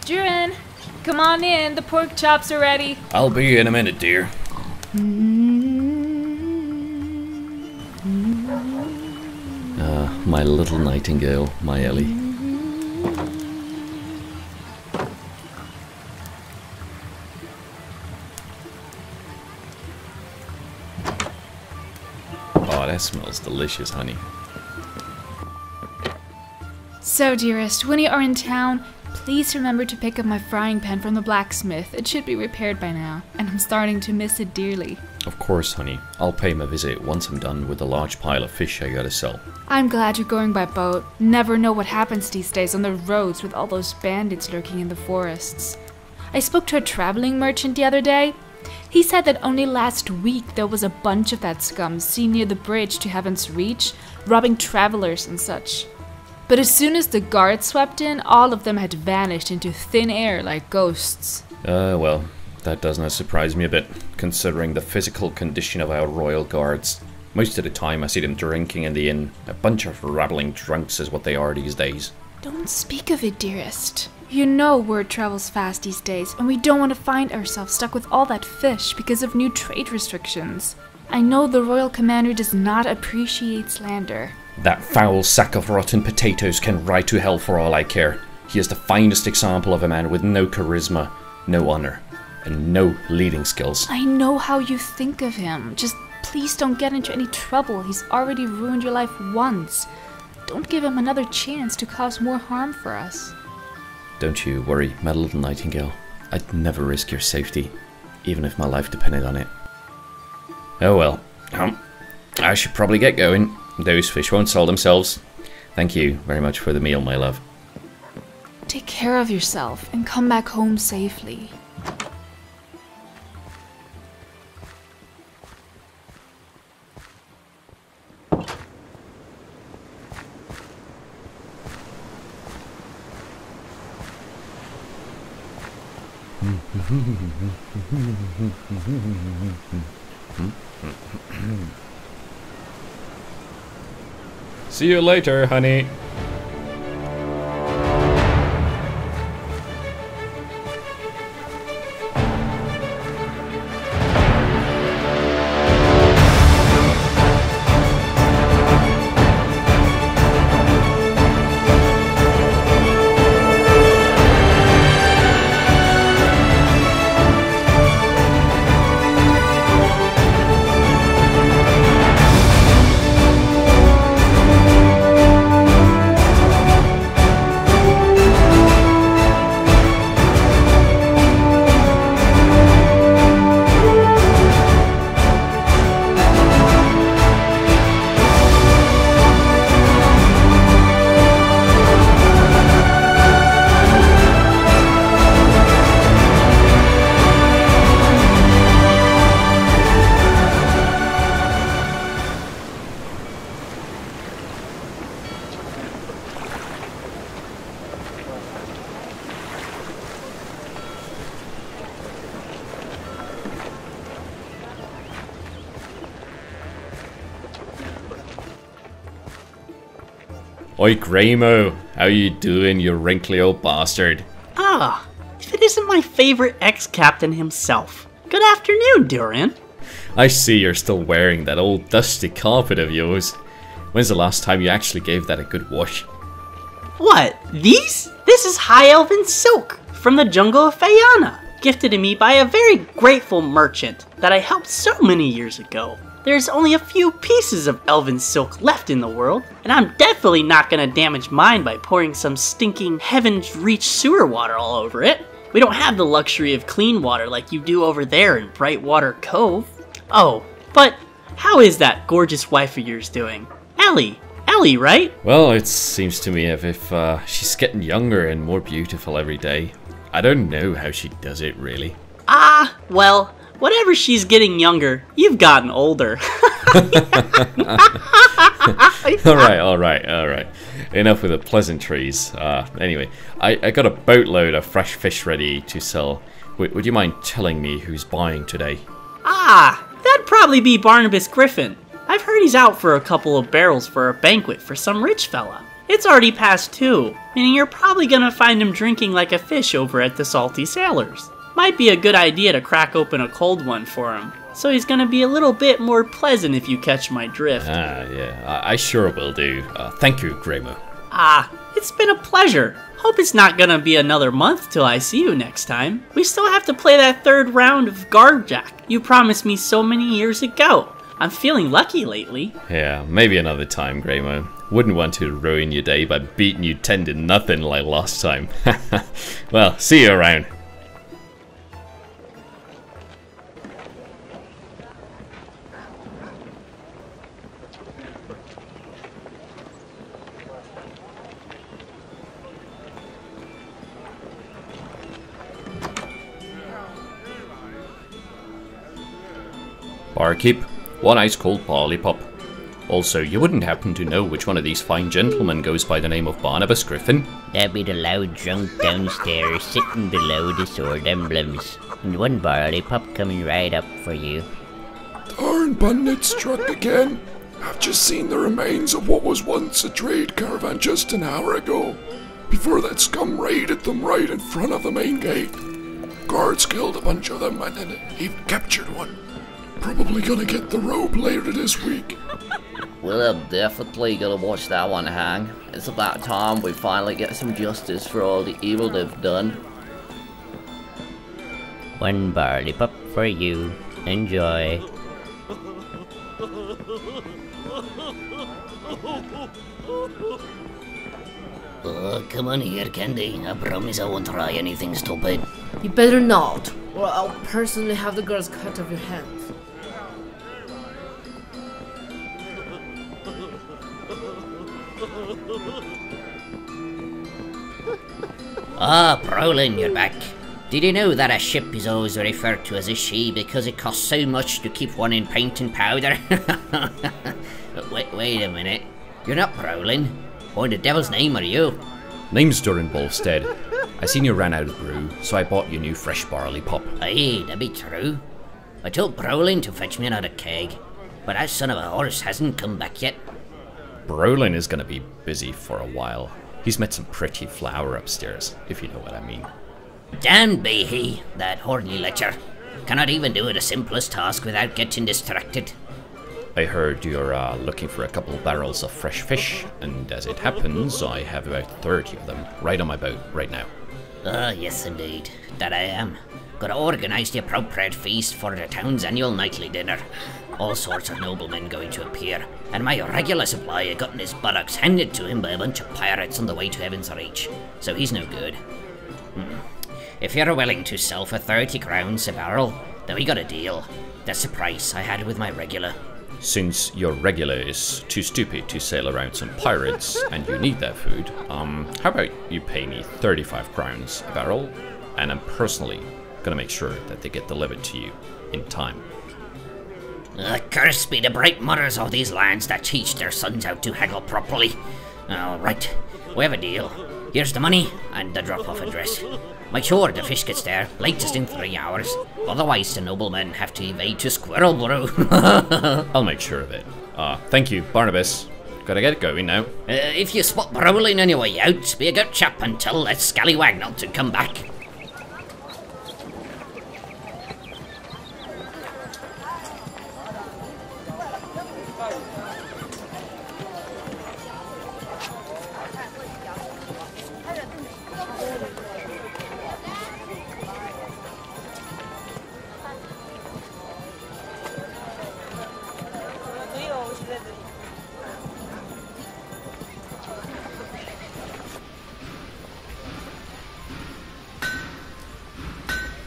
Duran, come on in. The pork chops are ready. I'll be in a minute, dear. My little nightingale, my Ellie. Oh, that smells delicious, honey. So, dearest, when you are in town, please remember to pick up my frying pan from the blacksmith. It should be repaired by now, and I'm starting to miss it dearly. Of course, honey. I'll pay him a visit once I'm done with the large pile of fish I gotta sell. I'm glad you're going by boat. Never know what happens these days on the roads with all those bandits lurking in the forests. I spoke to a traveling merchant the other day. He said that only last week there was a bunch of that scum seen near the bridge to Heaven's Reach, robbing travelers and such. But as soon as the guards swept in, all of them had vanished into thin air like ghosts. Well, that does not surprise me a bit, considering the physical condition of our royal guards. Most of the time I see them drinking in the inn. A bunch of rattling drunks is what they are these days. Don't speak of it, dearest. You know word travels fast these days, and we don't want to find ourselves stuck with all that fish because of new trade restrictions. I know the royal commander does not appreciate slander. That foul sack of rotten potatoes can ride to hell for all I care. He is the finest example of a man with no charisma, no honor, and no leading skills. I know how you think of him. Just please don't get into any trouble. He's already ruined your life once. Don't give him another chance to cause more harm for us. Don't you worry, my little nightingale. I'd never risk your safety, even if my life depended on it. Oh well. I should probably get going. Those fish won't sell themselves. Thank you very much for the meal, my love. Take care of yourself and come back home safely. See you later, honey. Oi, Graymo, how you doing, you wrinkly old bastard? Ah, if it isn't my favorite ex-captain himself. Good afternoon, Duran. I see you're still wearing that old dusty carpet of yours. When's the last time you actually gave that a good wash? What, these? This is High Elven Silk from the jungle of Fayana, gifted to me by a very grateful merchant that I helped so many years ago. There's only a few pieces of elven silk left in the world, and I'm definitely not gonna damage mine by pouring some stinking Heaven's Reach sewer water all over it. We don't have the luxury of clean water like you do over there in Brightwater Cove. Oh, but how is that gorgeous wife of yours doing? Ellie, right? Well, it seems to me as if she's getting younger and more beautiful every day. I don't know how she does it, really. Ah, well, whatever she's getting younger, you've gotten older. Alright. Enough with the pleasantries. Anyway, I got a boatload of fresh fish ready to sell. Would you mind telling me who's buying today? Ah, that'd probably be Barnabas Griffin. I've heard he's out for a couple of barrels for a banquet for some rich fella. It's already past 2, meaning you're probably gonna find him drinking like a fish over at the Salty Sailors. Might be a good idea to crack open a cold one for him, so he's gonna be a little bit more pleasant if you catch my drift. Yeah, I sure will do. Thank you, Graymo. It's been a pleasure. Hope it's not gonna be another month till I see you next time. We still have to play that 3rd round of Guardjack you promised me so many years ago. I'm feeling lucky lately. Yeah, maybe another time, Graymo. Wouldn't want to ruin your day by beating you 10-0 like last time. Well, see you around. Barkeep, 1 ice cold barley pop. Also, you wouldn't happen to know which one of these fine gentlemen goes by the name of Barnabas Griffin? That'd be the loud drunk downstairs, sitting below the sword emblems. And 1 barley pop coming right up for you. Darn bandit struck again. I've just seen the remains of what was once a trade caravan just an hour ago. Before that scum raided them right in front of the main gate. Guards killed a bunch of them and then even captured one. Probably gonna get the rope later this week. Well, I'm definitely gonna watch that one hang. It's about time we finally get some justice for all the evil they've done. 1 barley pop for you. Enjoy. Come on here, Candy. I promise I won't try anything stupid. You better not, or I'll personally have the girls cut off your hands. Brolin, you're back. Did you know that a ship is always referred to as a she because it costs so much to keep one in paint and powder? Wait a minute. You're not Brolin. What in the devil's name are you? Name's Duran Wolfstead. I seen you ran out of brew, so I bought you new fresh barley pop. Aye, that be true. I told Brolin to fetch me another keg, but that son of a horse hasn't come back yet. Brolin is gonna be busy for a while. He's met some pretty flower upstairs, if you know what I mean. Damned be he, that horny lecher. Cannot even do the simplest task without getting distracted. I heard you're looking for a couple of barrels of fresh fish, and as it happens, I have about 30 of them right on my boat right now. Yes indeed, that I am. Gotta organise the appropriate feast for the town's annual nightly dinner. All sorts of noblemen going to appear, and my regular supply I got in his buttocks handed to him by a bunch of pirates on the way to Heaven's Reach, so he's no good. If you're willing to sell for 30 crowns a barrel, then we got a deal. That's the price I had with my regular. Since your regular is too stupid to sail around some pirates, and you need that food, how about you pay me 35 crowns a barrel, and I'm personally gonna make sure that they get delivered to you in time. Curse be the bright mothers of these lands that teach their sons how to haggle properly. Alright, we have a deal. Here's the money and the drop-off address. Make sure the fish gets there, latest in 3 hours. Otherwise the noblemen have to evade to Squirrel Brew. I'll make sure of it. Thank you, Barnabas. Gotta get going now. If you spot Brolin on your way out, be a good chap and tell that scallywag not to come back.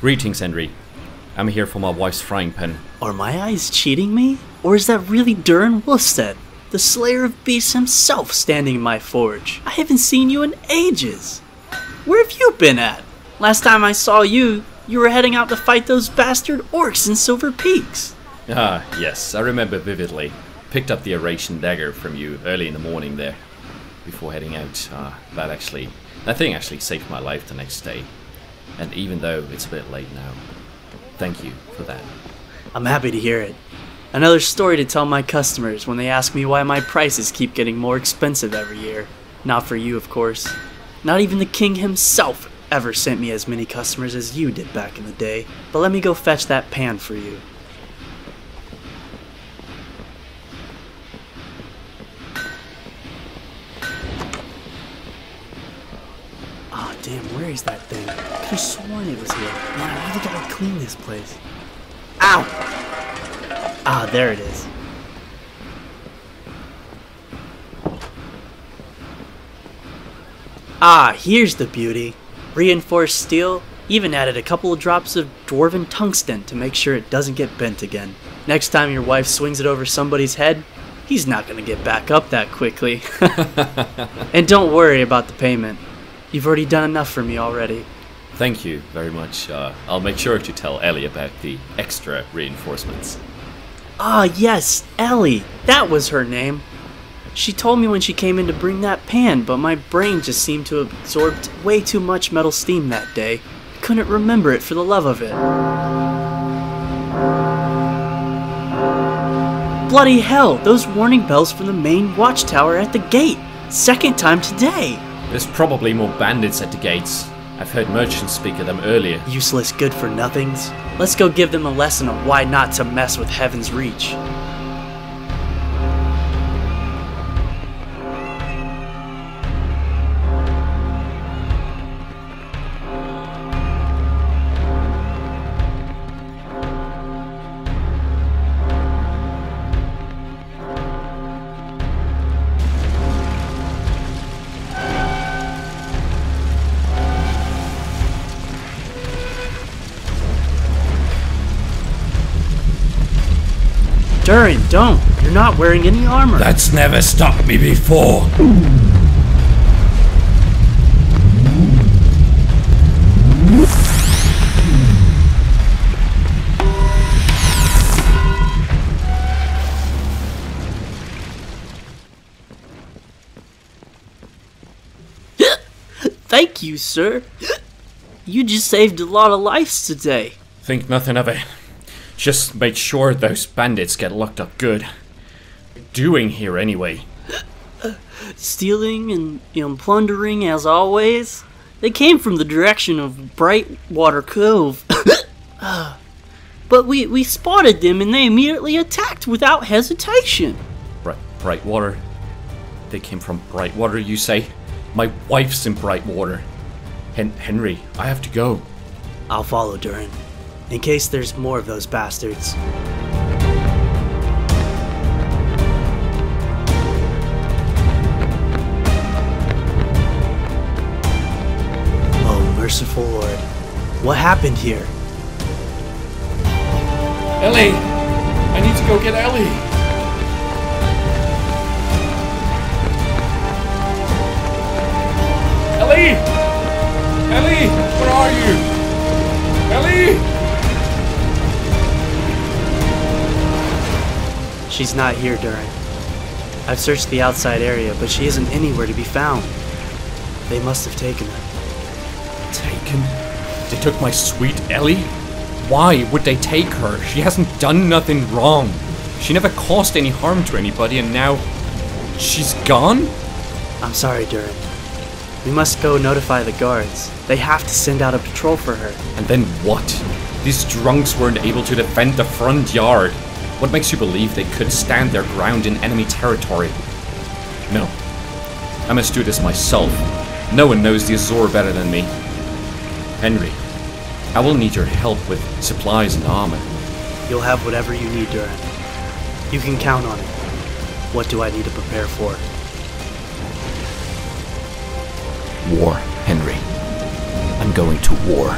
Greetings, Henry. I'm here for my wife's frying pan. Are my eyes cheating me? Or is that really Duran Wolfstead, the slayer of beasts himself, standing in my forge? I haven't seen you in ages. Where have you been at? Last time I saw you, you were heading out to fight those bastard orcs in Silver Peaks. Yes, I remember vividly. Picked up the Aeration dagger from you early in the morning there. Before heading out, that thing actually saved my life the next day. And even though it's a bit late now, thank you for that. I'm happy to hear it. Another story to tell my customers when they ask me why my prices keep getting more expensive every year. Not for you, of course. Not even the king himself ever sent me as many customers as you did back in the day. But let me go fetch that pan for you. Ah, damn, where is that thing? I could have sworn it was here. Man, I really gotta clean this place. Ow! Ah, there it is. Ah, here's the beauty. Reinforced steel, even added a couple of drops of dwarven tungsten to make sure it doesn't get bent again. Next time your wife swings it over somebody's head, he's not gonna get back up that quickly. And don't worry about the payment. You've already done enough for me already. Thank you very much. I'll make sure to tell Ellie about the extra reinforcements. Ah, yes, Ellie. That was her name. She told me when she came in to bring that pan, but my brain just seemed to have absorbed way too much metal steam that day. I couldn't remember it for the love of it. Bloody hell, those warning bells from the main watchtower at the gate. Second time today. There's probably more bandits at the gates. I've heard merchants speak of them earlier. Useless good-for-nothings. Let's go give them a lesson on why not to mess with Heaven's Reach. Duran, don't! You're not wearing any armor! That's never stopped me before! Thank you, sir. You just saved a lot of lives today. Think nothing of it. Just make sure those bandits get locked up good. What are you doing here anyway? Stealing and plundering as always. They came from the direction of Brightwater Cove. But we spotted them and they immediately attacked without hesitation. Brightwater? They came from Brightwater, you say? My wife's in Brightwater. Henry, I have to go. I'll follow, Duran. In case there's more of those bastards. Oh, merciful Lord. What happened here? Ellie! I need to go get Ellie! Ellie! Ellie! Where are you? Ellie! She's not here, Duran. I've searched the outside area, but she isn't anywhere to be found. They must have taken her. Taken? They took my sweet Ellie? Why would they take her? She hasn't done nothing wrong. She never caused any harm to anybody, and now she's gone? I'm sorry, Duran. We must go notify the guards. They have to send out a patrol for her. And then what? These drunks weren't able to defend the front yard. What makes you believe they could stand their ground in enemy territory? No. I must do this myself. No one knows the Azor better than me. Henry, I will need your help with supplies and armor. You'll have whatever you need, Duran. You can count on it. What do I need to prepare for? War, Henry. I'm going to war.